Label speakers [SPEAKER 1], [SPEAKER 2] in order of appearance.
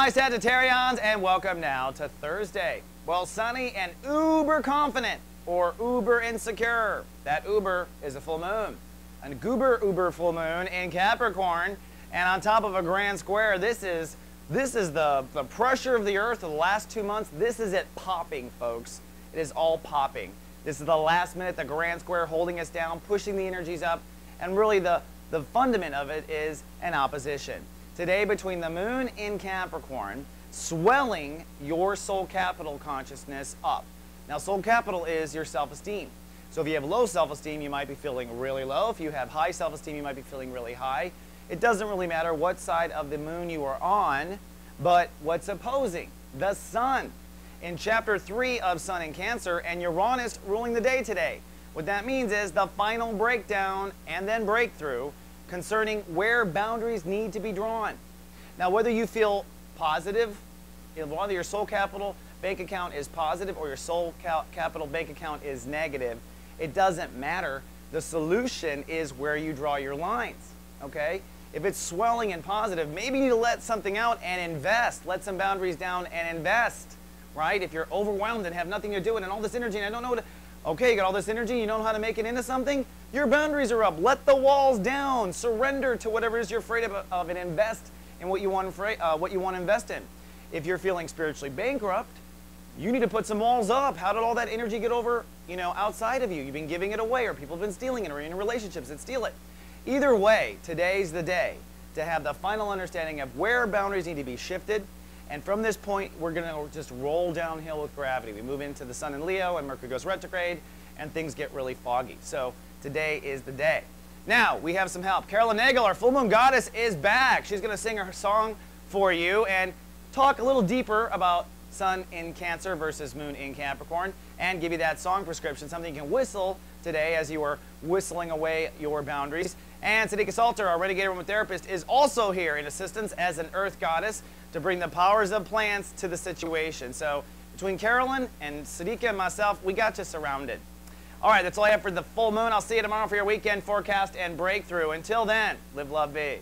[SPEAKER 1] my Sagittarians, and welcome now to Thursday. Well, sunny and uber confident or uber insecure. That uber is a full moon. A uber full moon in Capricorn, and on top of a grand square. This is the pressure of the earth of the last 2 months. This is it popping, folks. It is all popping. This is the last minute, the grand square holding us down, pushing the energies up, and really the fundament of it is an opposition. Today, between the moon in Capricorn, swelling your soul capital consciousness up. Now, soul capital is your self-esteem. So if you have low self-esteem, you might be feeling really low. If you have high self-esteem, you might be feeling really high. It doesn't really matter what side of the moon you are on, but what's opposing? The sun. In chapter 3 of Sun in Cancer, and Uranus ruling the day today. What that means is the final breakdown and then breakthrough concerning where boundaries need to be drawn. Now, whether you feel positive, whether your soul capital bank account is positive or your soul capital bank account is negative, it doesn't matter. The solution is where you draw your lines, okay? If it's swelling and positive, maybe you need to let something out and invest. Let some boundaries down and invest, right? If you're overwhelmed and have nothing to do and all this energy and I don't know what to, okay, you got all this energy, you don't know how to make it into something? Your boundaries are up. Let the walls down. Surrender to whatever it is you're afraid of and invest in what you want to invest in. If you're feeling spiritually bankrupt, you need to put some walls up. How did all that energy get over, outside of you? You've been giving it away, or people have been stealing it, or you're in relationships that steal it. Either way, today's the day to have the final understanding of where boundaries need to be shifted. And from this point, we're going to just roll downhill with gravity. We move into the sun in Leo, and Mercury goes retrograde, and things get really foggy. So today is the day. Now, we have some help. Carolyn Nagel, our full moon goddess, is back. She's going to sing her song for you and talk a little deeper about Sun in Cancer versus Moon in Capricorn, and give you that song prescription, something you can whistle today as you are whistling away your boundaries. And Sadika Salter, our Renegade Aromatherapist, is also here in assistance as an earth goddess to bring the powers of plants to the situation. So between Carolyn and Sadika and myself, we got you surrounded. All right, that's all I have for the full moon. I'll see you tomorrow for your weekend forecast and breakthrough. Until then, live, love, be.